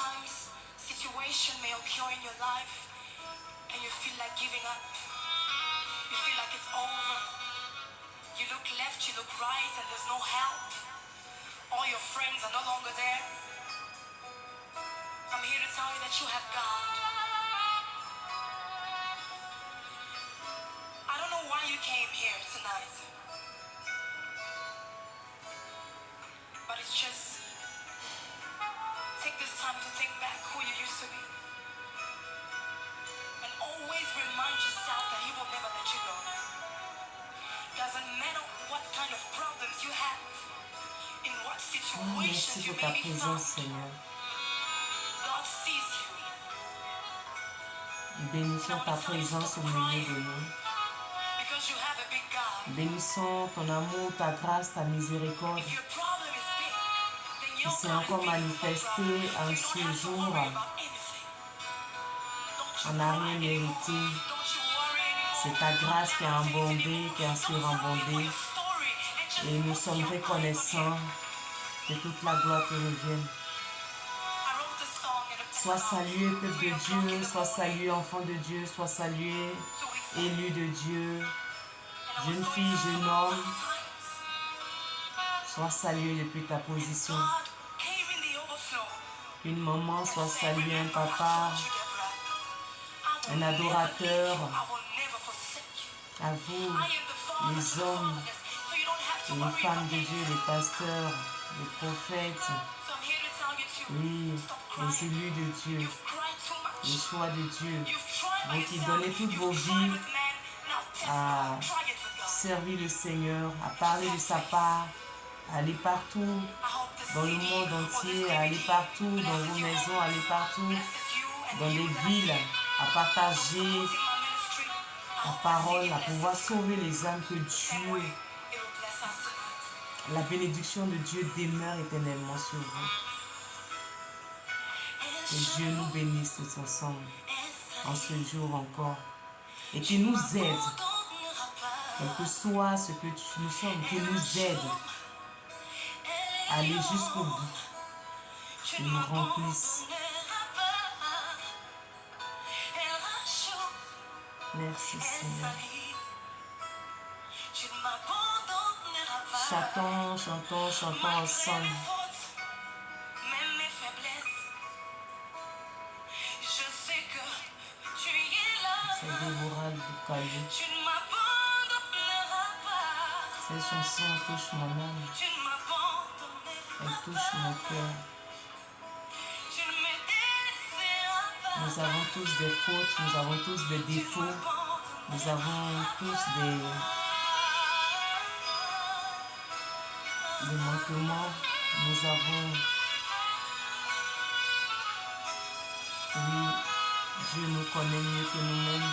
Sometimes situation may occur in your life and you feel like giving up. You feel like it's over. You look left, you look right, and there's no help. All your friends are no longer there. I'm here to tell you that you have God. I don't know why you came here tonight, but it's just take this time to think back who you used to be. And always remind yourself that He will never let you go. Doesn't matter what kind of problems you have, in what situations Merci you pour ta may be présence, found, Seigneur. God sees you. Bénissons ta présence au milieu de nous. Because you have a big God. Bénissons ton amour, ta grâce, ta miséricorde If your problem is big, then qui your s'est God is encore big, my manifesté brother. en You don't ce have to jour. worry about anything. Don't On you n'a cry rien anymore. mérité. Don't you worry anymore. C'est ta grâce qui a Don't abondé, anymore. qui a Don't tell people surabondé. your story and just Et nous put sommes your eyes on reconnaissants Him. que toute la gloire te revienne. I wrote this song in a Sois salué, peuple de 3 o'clock in Dieu, the sois morning, salué, enfant de Dieu, sois salué, 2 weeks ago. élu de Dieu, And I was jeune going fille, through jeune some homme, tough times. sois salué depuis ta position. God came in the overflow Une maman, and sois said, salué, un remember I papa, told you, Deborah, I will un never leave adorateur. you. I will never forsake you. À vous, I am the father to les the hommes, fatherless, so you don't have to les worry femmes about de Dieu, anything. les pasteurs, les prophètes, So I'm here to tell you to oui, stop les crying. élus de Dieu, You've cried too les much. choix de Dieu, You've tried by vous qui yourself. donnez toutes vos You've tried vies with man. Now test à God. Try it with God. servir le Seigneur, à parler de sa part, à aller partout I hope the dans le CD monde or this entier, à aller DVD partout dans blesses vos your maisons, home, à aller partout blesses you and dans you des that are villes, here à partager supporting my ministry. I la hope the parole, CD à pouvoir blesses you. sauver les âmes que The same way Dieu, it'll bless us tonight. la bénédiction de Dieu demeure éternellement sur vous. Que Dieu nous bénisse tous ensemble en ce jour encore et qu'il nous aide, quel que soit ce que nous sommes, qu'il nous aide à aller jusqu'au bout, qu'il nous remplisse. Merci Seigneur. Chantons, chantons, chantons ensemble. C'est Déborah Boukalou. Cette chanson touche mon âme. Elle touche mon cœur. Nous avons tous des fautes, nous avons tous des défauts, nous avons tous des manquements, nous avons... Oui, Dieu nous connaît mieux que nous-mêmes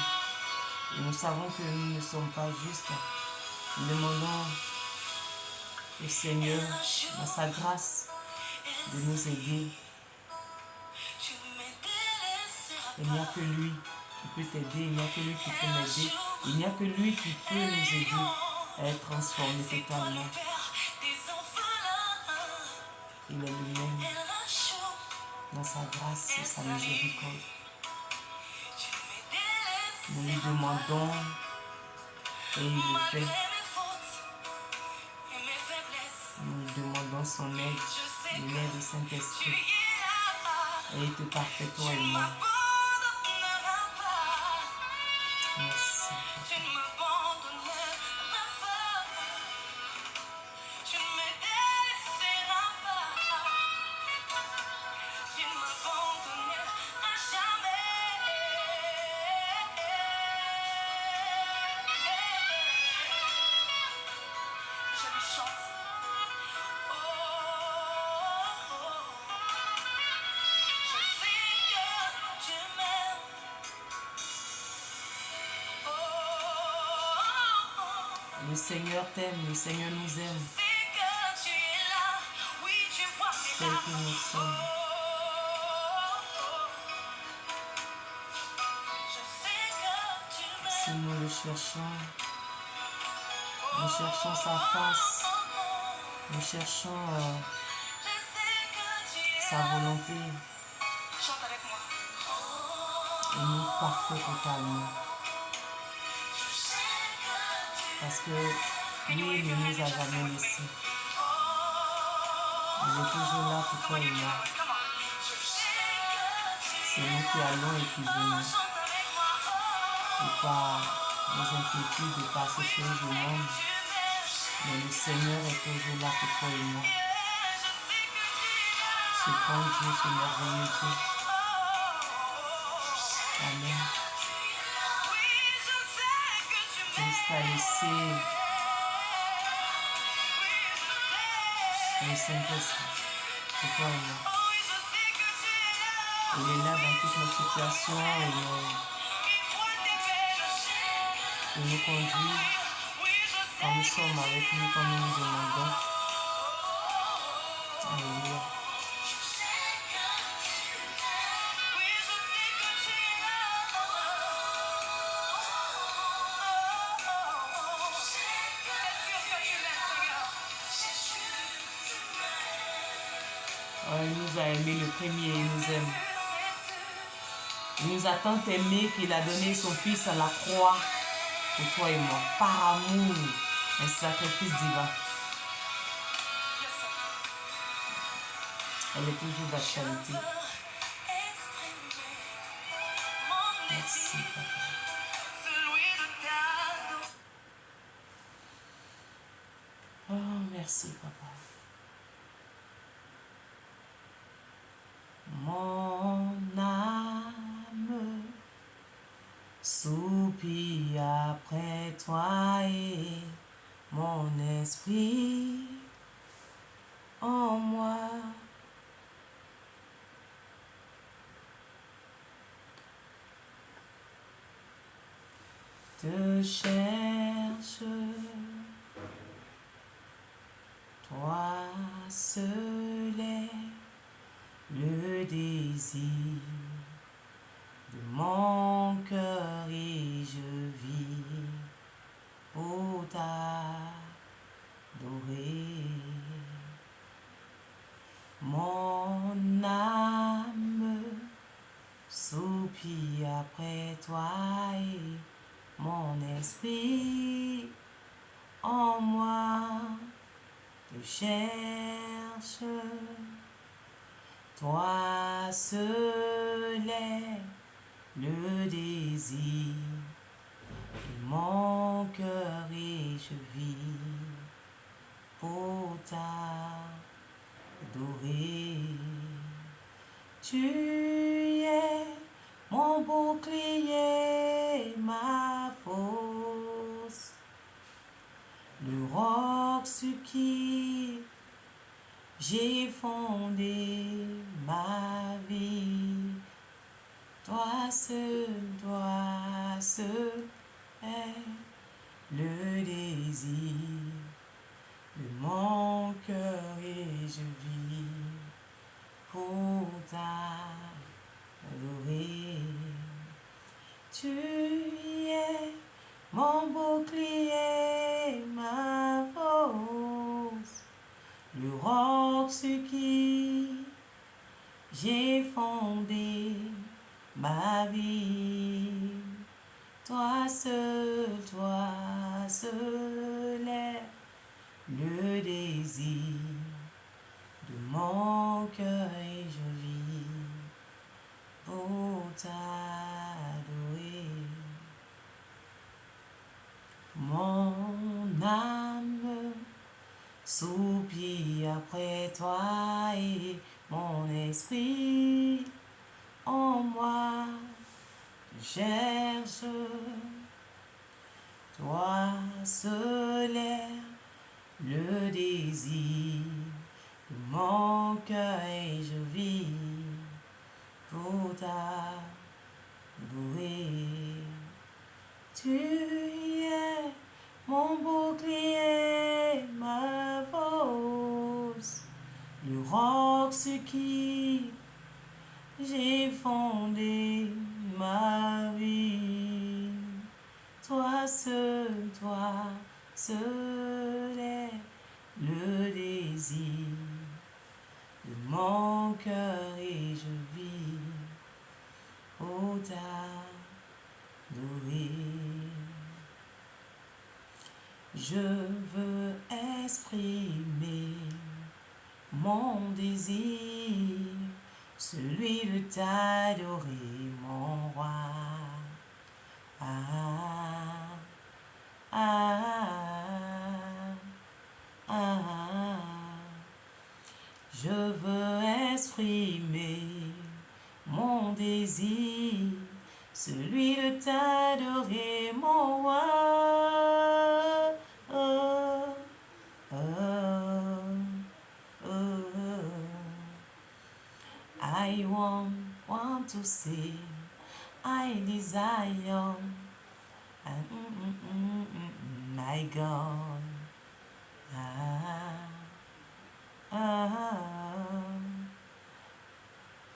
et nous savons que nous ne sommes pas justes. Nous demandons au Seigneur, dans sa grâce, de nous aider. Il n'y a que lui qui peut t'aider, il n'y a que lui qui peut m'aider, il n'y a que lui qui peut nous aider à être transformés totalement. Il est lui-même dans sa grâce et sa miséricorde. Nous lui demandons et il le fait. Nous lui demandons son aide, l'aide du Saint-Esprit. Et il te parfait, toi et moi. Merci. Le Seigneur t'aime, le Seigneur nous aime, tel que nous sommes. Si nous le cherchons, nous cherchons sa face, nous cherchons sa volonté, Chante avec moi. Amour parfait totalement. Parce que lui ne nous a jamais laissés. Il est toujours là pour toi et moi. C'est nous qui allons et qui venons. Et par nos inquiétudes et par ces choses du monde. Mais le Seigneur est toujours là pour toi et moi. Ce grand Dieu, ce merveilleux Dieu. Amen. Christ a laissé le Saint-Esprit pour toi et moi. Il est là dans toutes nos situations et il nous conduit quand nous sommes avec lui, quand nous nous demandons. Alléluia. Oh, il nous a aimés le premier et il nous aime. Il nous a tant aimés qu'il a donné son Fils à la croix pour toi et moi. Par amour, un sacrifice divin. Elle est toujours d'actualité. Merci, Papa. Oh, merci, Papa. Mon âme soupire après toi et mon esprit en moi te cherche, toi seul est le désir de mon cœur et je vis pour t'adorer. Mon âme soupire après toi et mon esprit en moi te cherche. Toi seul est le désir de mon cœur et je vis pour t'adorer. Tu es mon bouclier, ma force, le roc sur qui j'ai fondé ma vie. Toi seul est le désir de mon cœur et je vis pour t'adorer. Tu es mon bouclier, ma force, le roc sur qui j'ai fondé ma vie. Toi seul est le désir de mon cœur et je vis pour t'adorer. Mon âme soupire après toi et mon esprit en moi te cherche. Toi seul est le désir de mon cœur et je vis pour t'adorer. Tu es mon bouclier, ma force, le roc sur qui j'ai fondé ma vie. Toi seul est le désir de mon cœur et je vis pour t'adorer. Je veux exprimer mon désir, celui de t'adorer, mon roi. Ah, ah, ah. Je veux exprimer mon désir, celui de t'adorer, mon roi. Oh, oh, oh, oh. I want to say, I desire, my God.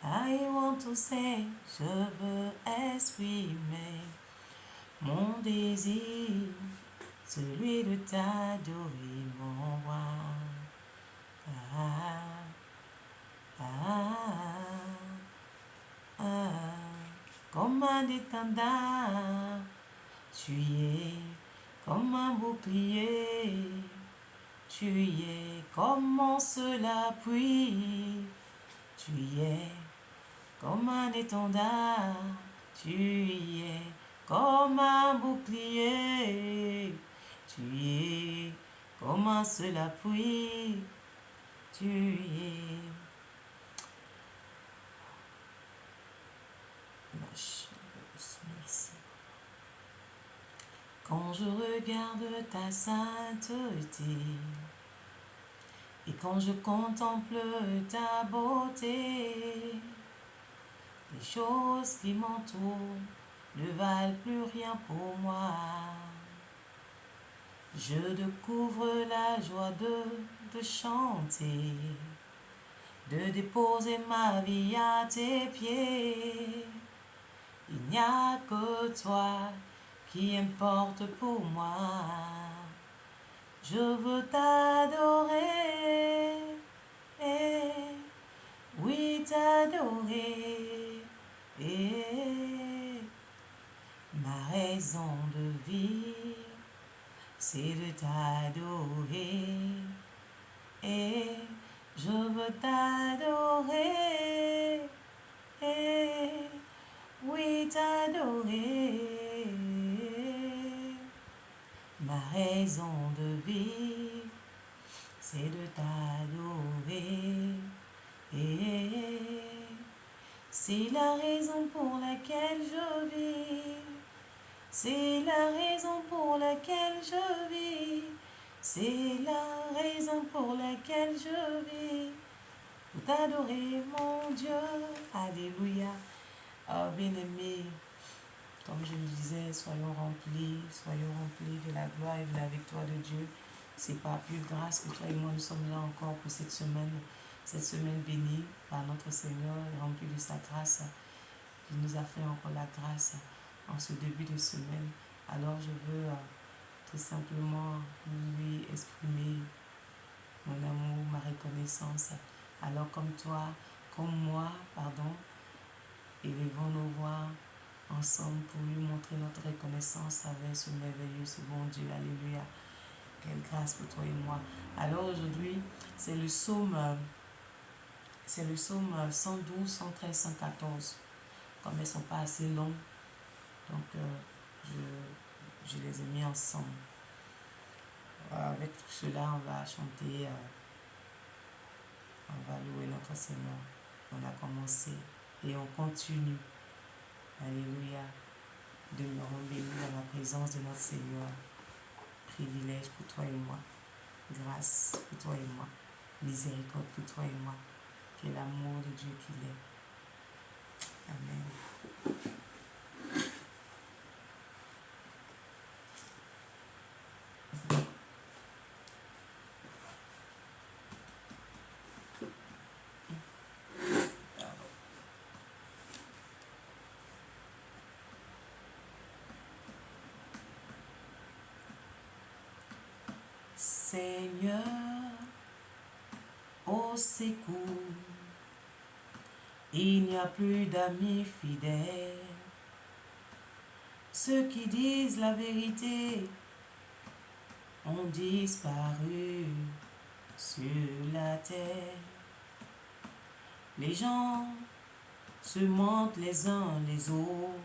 I want to say, je veux exprimer mon désir, celui de t'adorer, mon roi. Comme un étendard, tu es comme un bouclier, tu es comme mon seul appui, tu es comme un étendard, tu es comme un bouclier, tu es comme un seul appui, tu es. Merci. Quand je regarde ta sainteté et quand je contemple ta beauté, les choses qui m'entourent ne valent plus rien pour moi. Je découvre la joie de chanter, de déposer ma vie à tes pieds. Il n'y a que toi qui importe pour moi. Je veux t'adorer, oui t'adorer, ma raison de vivre, c'est de t'adorer, je veux t'adorer, oui t'adorer, ma raison de vivre, c'est de t'adorer. C'est la raison pour laquelle je vis. C'est la raison pour laquelle je vis. C'est la raison pour laquelle je vis. Pour t'adorer, mon Dieu. Alléluia. Oh, bien-aimé, comme je le disais, soyons remplis de la gloire et de la victoire de Dieu. C'est par plus grâce que toi et moi nous sommes là encore pour cette semaine bénie par notre Seigneur et remplie de sa grâce, qui nous a fait encore la grâce en ce début de semaine. Alors je veux tout simplement lui exprimer mon amour, ma reconnaissance. Alors comme moi, élevons nos voix ensemble pour lui montrer notre reconnaissance avec ce merveilleux, ce bon Dieu. Alléluia. Quelle grâce pour toi et moi. Alors aujourd'hui, c'est le psaume 112, 113, 114. Comme elles ne sont pas assez longues, donc je les ai mis ensemble. Avec tout cela, on va chanter, on va louer notre Seigneur. On a commencé et on continue. Alléluia. Demeurons bénis dans la présence de notre Seigneur. Privilège pour toi et moi. Grâce pour toi et moi. Miséricorde pour toi et moi. Quel amour de Dieu qu'il est. Amen. Seigneur, au secours, il n'y a plus d'amis fidèles. Ceux qui disent la vérité ont disparu sur la terre. Les gens se mentent les uns les autres.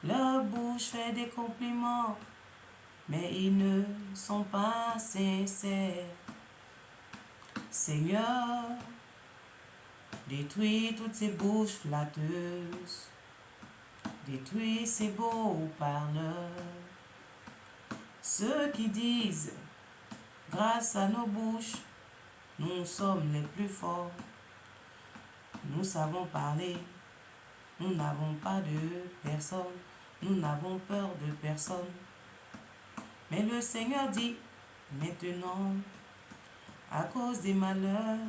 Leur bouche fait des compliments, mais ils ne sont pas sincères. Seigneur, détruis toutes ces bouches flatteuses. Détruis ces beaux parleurs. Ceux qui disent, grâce à nos bouches, nous sommes les plus forts. Nous savons parler. Nous n'avons pas de personne. Nous n'avons peur de personne. Mais le Seigneur dit, maintenant, à cause des malheurs,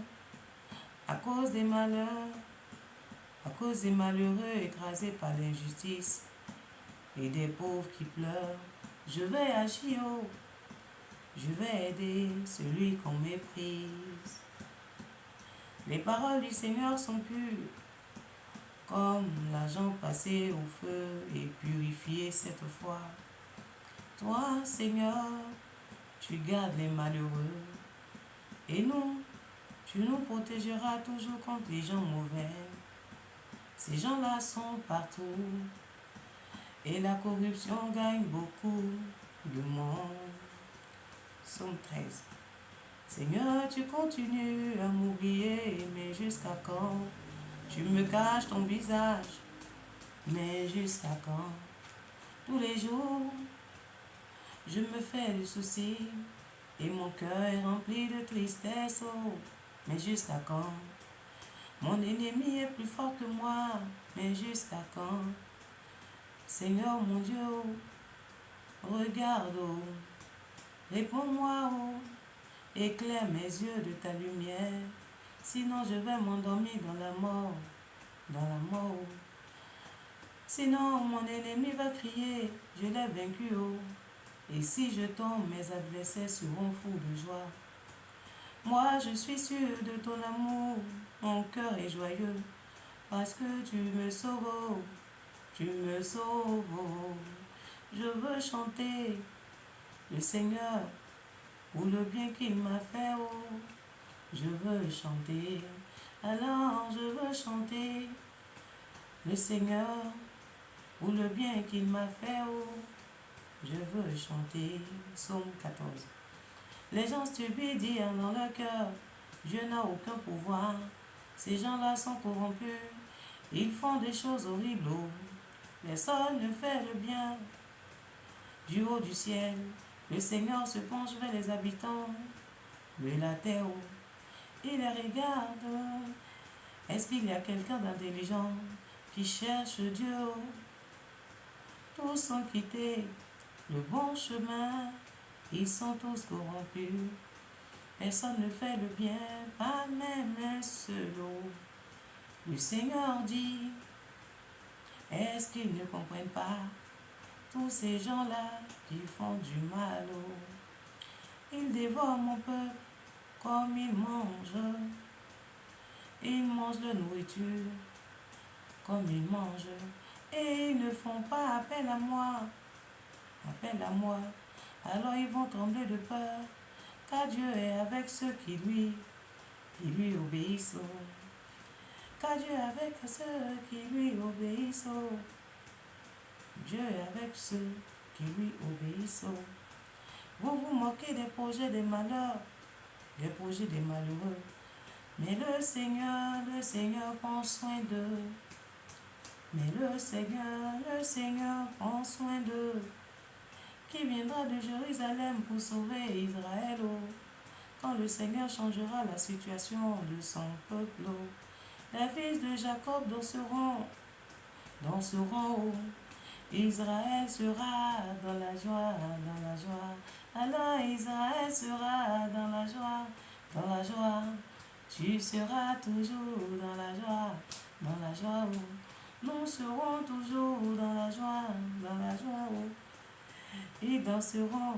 à cause des malheurs, à cause des malheureux écrasés par l'injustice et des pauvres qui pleurent, je vais agir, je vais aider celui qu'on méprise. Les paroles du Seigneur sont pures, comme l'argent passé au feu et purifié cette fois. Toi, Seigneur, tu gardes les malheureux, et nous, tu nous protégeras toujours contre les gens mauvais. Ces gens-là sont partout, et la corruption gagne beaucoup de monde. Psaume 13. Seigneur, tu continues à m'oublier, mais jusqu'à quand? Tu me caches ton visage, mais jusqu'à quand? Tous les jours, je me fais du souci, et mon cœur est rempli de tristesse, oh, mais jusqu'à quand? Mon ennemi est plus fort que moi, mais jusqu'à quand? Seigneur mon Dieu, regarde, oh, réponds-moi, oh, éclaire mes yeux de ta lumière, sinon je vais m'endormir dans la mort, dans la mort. Sinon mon ennemi va crier, je l'ai vaincu, oh, et si je tombe, mes adversaires seront fous de joie. Moi je suis sûr de ton amour, mon cœur est joyeux, parce que tu me sauves, oh, tu me sauves, oh. Je veux chanter le Seigneur pour le bien qu'il m'a fait, oh. Je veux chanter, alors je veux chanter le Seigneur pour le bien qu'il m'a fait, oh. Je veux chanter. Psaume 14. Les gens stupides disent dans leur cœur, Dieu n'a aucun pouvoir. Ces gens-là sont corrompus, ils font des choses horribles, oh. Personne ne fait le bien. Du haut du ciel, le Seigneur se penche vers les habitants de la terre. Il les regarde. Est-ce qu'il y a quelqu'un d'intelligent qui cherche Dieu? Tous ont quitté le bon chemin. Ils sont tous corrompus. Personne ne fait le bien, pas même un seul. Le Seigneur dit, est-ce qu'ils ne comprennent pas? Tous ces gens-là qui font du mal, ils dévorent mon peuple comme ils mangent. Ils mangent de nourriture comme ils mangent. Et ils ne font pas appel à moi. Appel à moi. Alors ils vont trembler de peur, car Dieu est avec ceux qui lui obéissent. Car Dieu est avec ceux qui lui obéissent. Dieu est avec ceux qui lui obéissent. Vous vous moquez des projets des malheurs, des projets des malheureux. Mais le Seigneur prend soin d'eux. Mais le Seigneur prend soin d'eux. Qui viendra de Jérusalem pour sauver Israël, quand le Seigneur changera la situation de son peuple. Les fils de Jacob danseront, Israël sera dans la joie, dans la joie. Alors Israël sera dans la joie, dans la joie. Tu seras toujours dans la joie, dans la joie. Nous serons toujours dans la joie, dans la joie. Ils danseront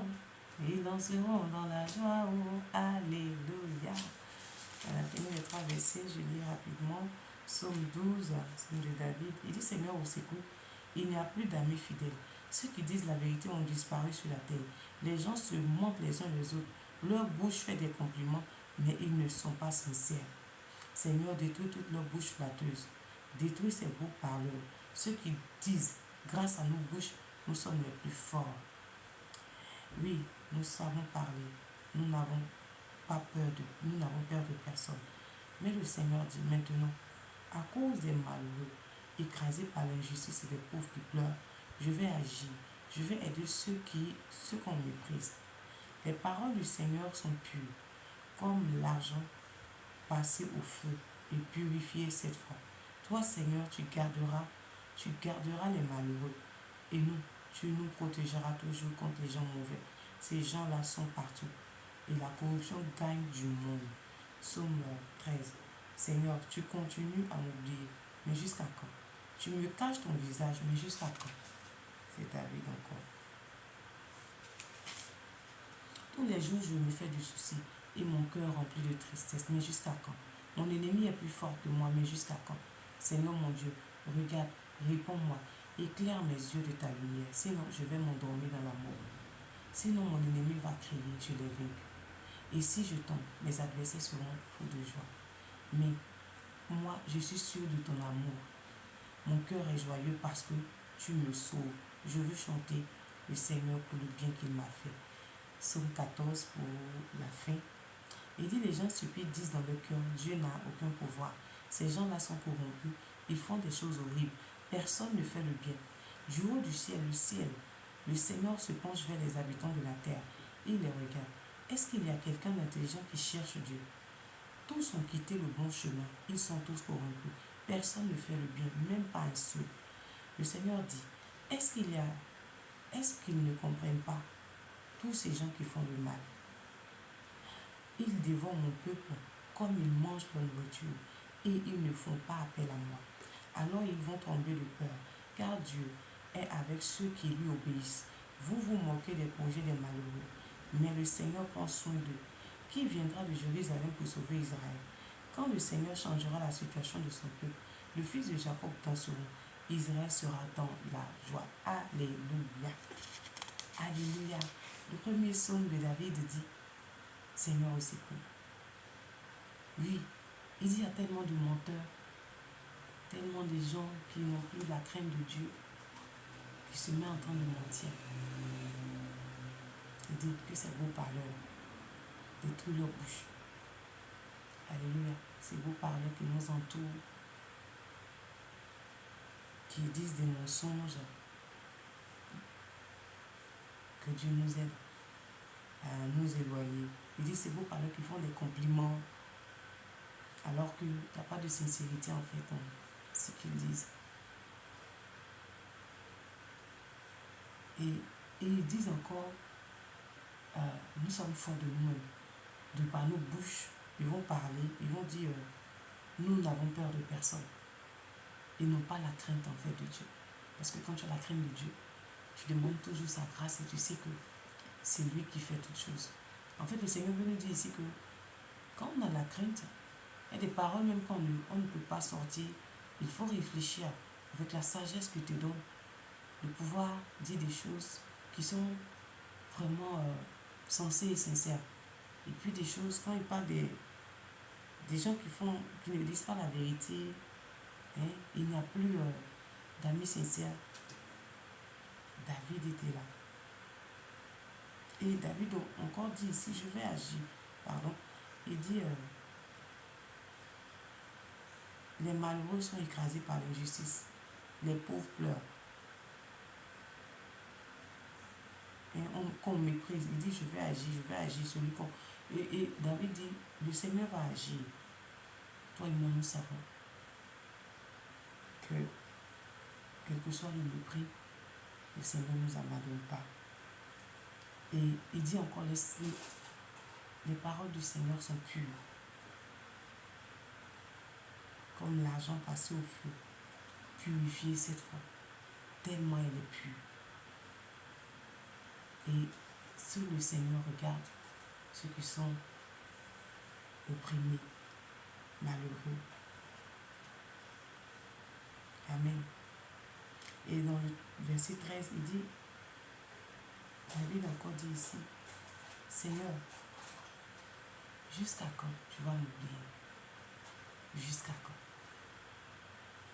dans la joie. Alléluia. On a fini les 3 versets, je lis rapidement. Psaume 12, Psaume de David. Il dit, Seigneur, au secours. Il n'y a plus d'amis fidèles. Ceux qui disent la vérité ont disparu sur la terre. Les gens se mentent les uns les autres. Leur bouche fait des compliments, mais ils ne sont pas sincères. Seigneur, détruis toute leur bouche flatteuse. Détruis ces beaux parleurs. Ceux qui disent, grâce à nos bouches, nous sommes les plus forts. Oui, nous savons parler. Nous n'avons pas peur nous n'avons peur de personne. Mais le Seigneur dit maintenant, à cause des malheureux, écrasés par l'injustice et des pauvres qui pleurent, je vais agir. Je vais aider ceux qu'on méprise. Les paroles du Seigneur sont pures, comme l'argent passé au feu et purifié cette fois. Toi, Seigneur, tu garderas les malheureux. Et nous, tu nous protégeras toujours contre les gens mauvais. Ces gens-là sont partout. Et la corruption gagne du monde. Psaume 13. Seigneur, tu continues à m'oublier. Mais jusqu'à quand? Tu me caches ton visage, mais jusqu'à quand? C'est David encore. Tous les jours, je me fais du souci et mon cœur rempli de tristesse. Mais jusqu'à quand? Mon ennemi est plus fort que moi, mais jusqu'à quand? Seigneur mon Dieu, regarde, réponds-moi, éclaire mes yeux de ta lumière. Sinon, je vais m'endormir dans la mort. Sinon, mon ennemi va crier, je l'ai vaincu. Et si je tombe, mes adversaires seront fous de joie. Mais moi, je suis sûr de ton amour. Mon cœur est joyeux parce que tu me sauves. Je veux chanter le Seigneur pour le bien qu'il m'a fait. Psaume 14 pour la fin. Il dit, les gens stupides disent dans leur cœur, Dieu n'a aucun pouvoir. Ces gens-là sont corrompus, ils font des choses horribles. Personne ne fait le bien. Du haut du ciel, le Seigneur se penche vers les habitants de la terre. Il les regarde. Est-ce qu'il y a quelqu'un d'intelligent qui cherche Dieu? Tous ont quitté le bon chemin, ils sont tous corrompus. Personne ne fait le bien, même pas un seul. Le Seigneur dit, est-ce qu'ils ne comprennent pas, tous ces gens qui font le mal? Ils dévorent mon peuple comme ils mangent leur nourriture, et ils ne font pas appel à moi. Alors ils vont tomber de peur, car Dieu est avec ceux qui lui obéissent. Vous vous moquez des projets des malheureux, mais le Seigneur prend soin d'eux. Qui viendra de Jérusalem pour sauver Israël? Quand le Seigneur changera la situation de son peuple, le fils de Jacob danseront. Israël sera dans la joie. Alléluia. Alléluia. Le premier psaume de David dit, Seigneur au secours. Oui, il dit, il y a tellement de menteurs, tellement de gens qui n'ont plus la crainte de Dieu, qui se mettent en train de mentir. Il dit que ces beaux parleurs détruisent leur bouche. Alléluia. Ces beaux parleurs qui nous entourent, qui disent des mensonges, que Dieu nous aide à nous éloigner. Il dit ces beaux parleurs qui font des compliments, alors qu'il n'y a pas de sincérité en fait dans ce qu'ils disent. Et ils disent encore, nous sommes forts de nous-mêmes. De par nos bouches, ils vont parler, ils vont dire, nous n'avons peur de personne. Ils n'ont pas la crainte en fait de Dieu. Parce que quand tu as la crainte de Dieu, tu demandes toujours sa grâce et tu sais que c'est lui qui fait toutes choses. En fait, le Seigneur veut nous dire ici que quand on a la crainte, il y a des paroles même qu'on ne peut pas sortir. Il faut réfléchir avec la sagesse que te donne de pouvoir dire des choses qui sont vraiment sensées et sincères. Et puis des choses, quand il parle des gens qui ne disent pas la vérité, hein, il n'y a plus d'amis sincères. David était là. Et David encore dit ici, je vais agir. Pardon. Il dit, les malheureux sont écrasés par l'injustice. Les pauvres pleurent. Et qu'on méprise. Il dit, je vais agir. Celui qu'on... Et David dit, le Seigneur va agir. Toi et moi, nous savons que, quel que soit le mépris, le Seigneur ne nous abandonne pas. Et il dit encore, les paroles du Seigneur sont pures. Comme l'argent passé au feu, purifié cette fois, tellement elle est pure. Et si le Seigneur regarde ceux qui sont opprimés, malheureux. Amen. Et dans le verset 13, il dit, David encore dit ici, Seigneur, jusqu'à quand tu vas m'oublier? Jusqu'à quand?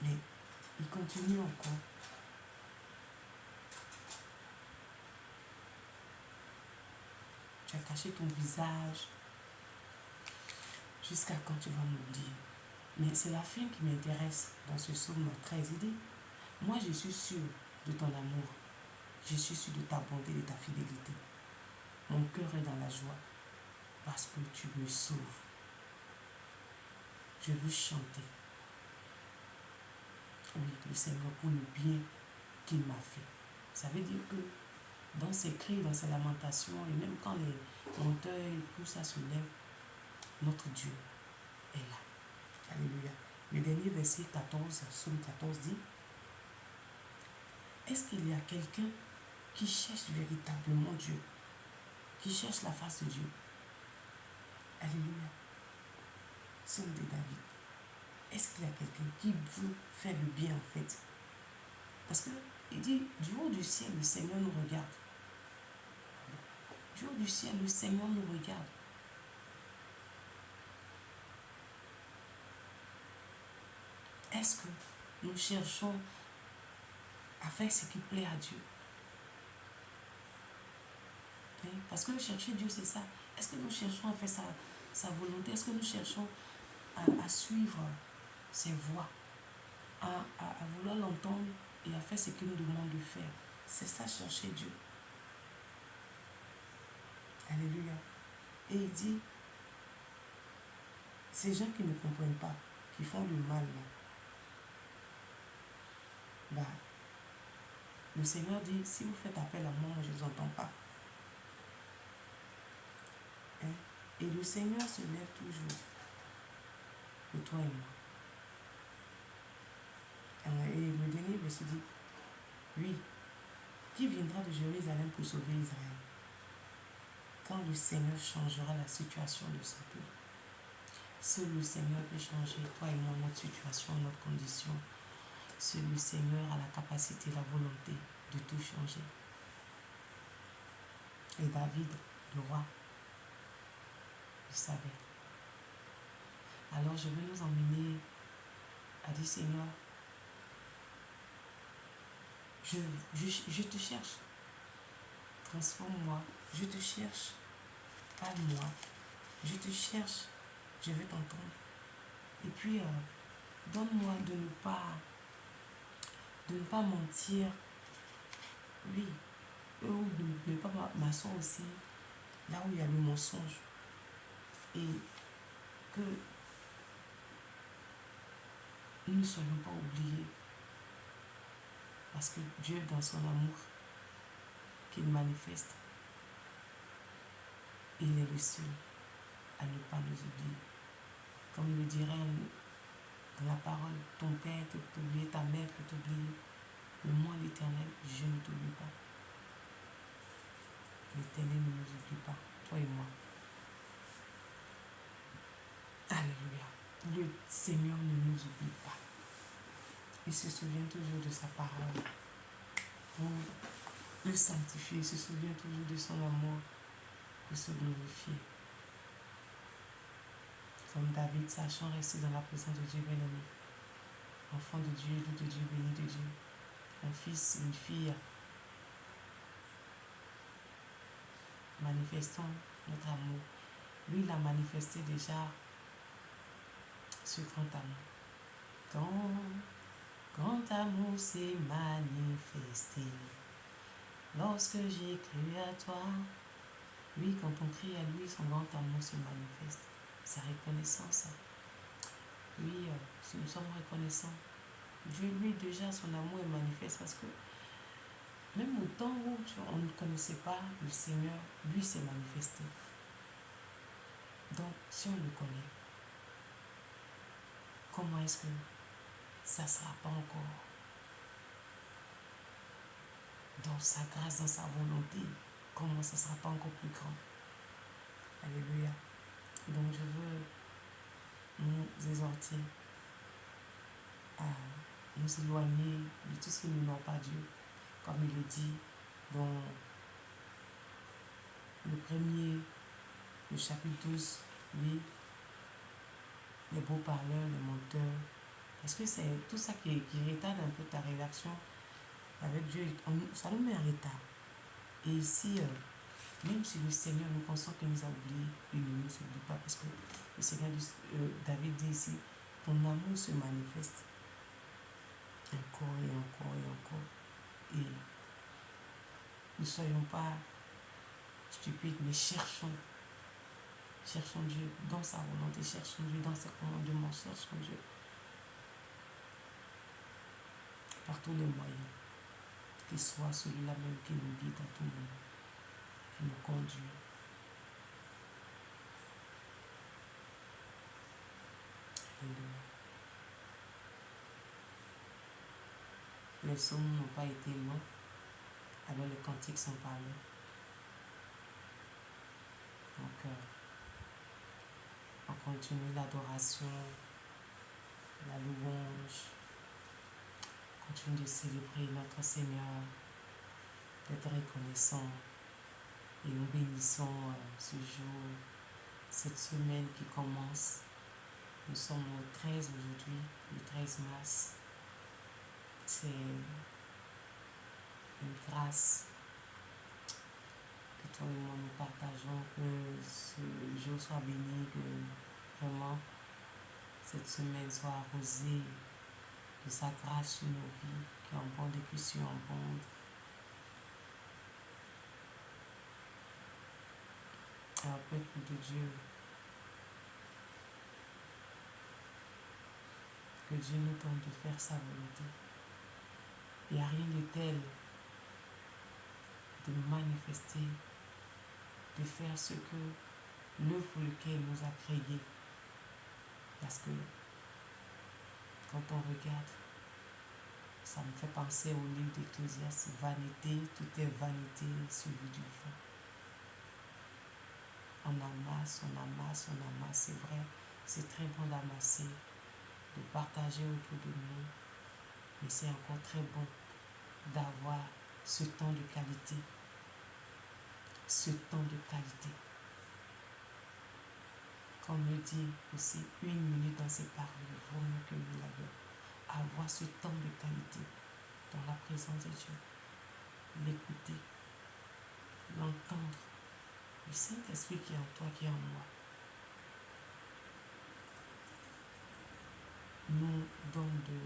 Mais il continue encore. Tu as caché ton visage. Jusqu'à quand tu vas m'oublier? Mais c'est la fin qui m'intéresse dans ce psaume 13. Il dit, moi je suis sûr de ton amour. Je suis sûr de ta bonté et de ta fidélité. Mon cœur est dans la joie parce que tu me sauves. Je veux chanter. Oui, le Seigneur pour le bien qu'il m'a fait. Ça veut dire que dans ses cris, dans ses lamentations, et même quand les monteurs et tout ça se lève, notre Dieu est là. Alléluia. Le dernier verset 14, psaume 14 dit, est-ce qu'il y a quelqu'un qui cherche véritablement Dieu, qui cherche la face de Dieu? Alléluia. Psaume de David. Est-ce qu'il y a quelqu'un qui veut faire le bien en fait? Parce que il dit, du haut du ciel, le Seigneur nous regarde. Du haut du ciel, le Seigneur nous regarde. Est-ce que nous cherchons à faire ce qui plaît à Dieu? Parce que chercher Dieu, c'est ça. Est-ce que nous cherchons à faire sa volonté? Est-ce que nous cherchons à suivre ses voies, à vouloir l'entendre et à faire ce qu'il nous demande de faire? C'est ça, chercher Dieu. Alléluia. Et il dit, ces gens qui ne comprennent pas, qui font le mal, le Seigneur dit, si vous faites appel à moi, je ne vous entends pas. Et le Seigneur se lève toujours pour toi et moi. Et le dernier verset dit, oui, qui viendra de Jérusalem pour sauver Israël? Quand le Seigneur changera la situation de son peuple. Seul le Seigneur peut changer, toi et moi, notre situation, notre condition. Seul le Seigneur a la capacité, la volonté de tout changer. Et David, le roi, le savait. Alors je veux nous emmener à dire, Seigneur, je te cherche. Transforme-moi. Je te cherche. Parle-moi. Je te cherche. Je veux t'entendre. Et puis, donne-moi de ne pas mentir. Oui. Ou de ne pas m'asseoir aussi là où il y a le mensonge. Et que nous ne soyons pas oubliés. Parce que Dieu, dans son amour qu'il manifeste, il est le seul à ne pas nous oublier. Comme le dirait dans la parole, ton père peut t'oublier, ta mère peut t'oublier. Mais moi, l'Éternel, je ne t'oublie pas. L'Éternel ne nous oublie pas, toi et moi. Alléluia. Le Seigneur ne nous oublie pas. Il se souvient toujours de sa parole. Pour le sanctifier, il se souvient toujours de son amour, pour se glorifier. Comme David, sachant rester dans la présence de Dieu bien-aimé. Enfant de Dieu, élu de Dieu, béni de Dieu. Un fils, une fille, manifestant notre amour. Lui, il a manifesté déjà ce grand amour. Grand amour s'est manifesté lorsque j'ai cru à toi. Oui, quand on crie à lui, son grand amour se manifeste. Sa reconnaissance. Oui, nous sommes reconnaissants. Dieu, lui, déjà, son amour est manifeste parce que même au temps où on ne connaissait pas le Seigneur, lui s'est manifesté. Donc, si on le connaît, comment est-ce que ça ne sera pas encore dans sa grâce, dans sa volonté? Comment ça ne sera pas encore plus grand? Alléluia. Donc, je veux nous exhorter à nous éloigner de tout ce qui n'honore pas Dieu. Comme il le dit dans le chapitre 12, oui, les beaux parleurs, les menteurs. Parce que c'est tout ça qui retarde un peu ta relation avec Dieu. Ça nous met en retard. Et ici, même si le Seigneur, nous pensons qu'il nous a oubliés, il ne nous oublie pas. Parce que le Seigneur, David dit ici, ton amour se manifeste encore et encore et encore. Et ne soyons pas stupides, mais cherchons Dieu dans sa volonté, cherchons Dieu dans ses commandements, cherchons Dieu par tous les moyens, qu'il soit celui-là même qui nous guide à tout moment, qui nous conduit. Alléluia. Les psaumes n'ont pas été longs, alors les cantiques sont parlés. Donc, on continue l'adoration, la louange, on continue de célébrer notre Seigneur, d'être reconnaissant. Et nous bénissons ce jour, cette semaine qui commence. Nous sommes au 13 aujourd'hui, le 13 mars. C'est une grâce que toi et moi nous partageons, que ce jour soit béni, que vraiment cette semaine soit arrosée de sa grâce sur nos vies, qui en bande et qui sur en bande. Alors, peuple de Dieu, que Dieu nous tente de faire sa volonté. Il n'y a rien de tel de manifester, de faire ce que l'œuvre pour lequel il nous a créés. Parce que quand on regarde, ça me fait penser au livre d'Ecclésiaste, vanité, tout est vanité suivi du vent. On amasse, c'est vrai, c'est très bon d'amasser, de partager autour de nous, mais c'est encore très bon d'avoir ce temps de qualité. Ce temps de qualité. Comme le dit aussi, 1 minute dans ses paroles vaut mieux que 1000 ailleurs. Avoir ce temps de qualité dans la présence de Dieu. L'écouter, l'entendre. Le Saint-Esprit qui est en toi, qui est en moi, nous donne de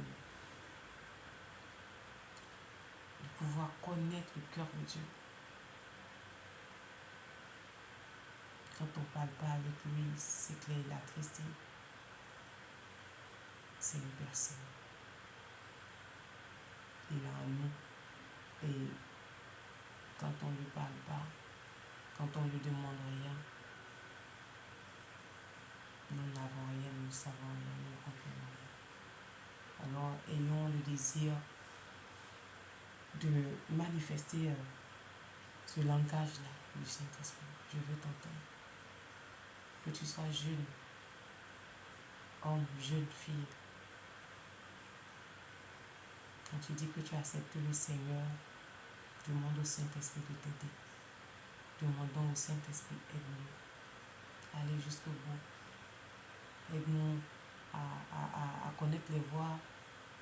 pouvoir connaître le cœur de Dieu. Quand on ne parle pas avec lui, c'est qu'il est attristé. C'est une personne. Il est en nous. Et quand on ne lui parle pas, quand on ne lui demande rien, nous n'avons rien, nous ne savons rien, nous ne comprenons rien. Alors, ayons le désir de manifester ce langage-là du Saint-Esprit. Je veux t'entendre. Que tu sois jeune, homme, jeune fille. Quand tu dis que tu acceptes le Seigneur, demande au Saint-Esprit de t'aider. Demandons au Saint-Esprit, aide-nous. Allez jusqu'au bout. Aide-nous à connaître les voies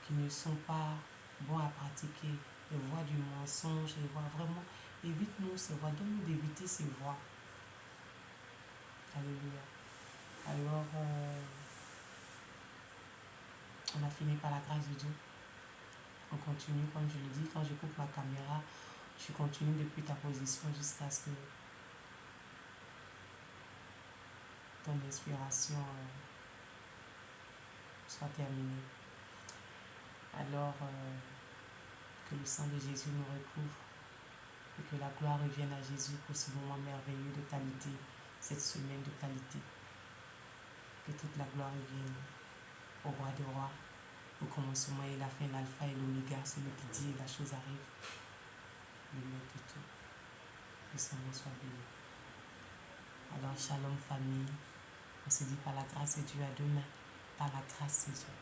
qui ne sont pas bonnes à pratiquer. Les voies du mensonge, les voies vraiment. Évite-nous ces voies. Donne-nous d'éviter ces voies. Alléluia. Alors, on a fini par la grâce de Dieu. On continue, comme je le dis, quand je coupe ma caméra, je continue depuis ta position jusqu'à ce que ton inspiration soit terminée. Alors, que le sang de Jésus nous recouvre et que la gloire revienne à Jésus pour ce moment merveilleux de qualité, cette semaine de qualité. Que toute la gloire revienne au roi des rois, au commencement et la fin, l'alpha et l'oméga, celui qui dit et la chose arrive, le maître de tout. Que son nom soit béni. Alors, shalom famille, on se dit par la grâce de Dieu à demain, par la grâce de Dieu.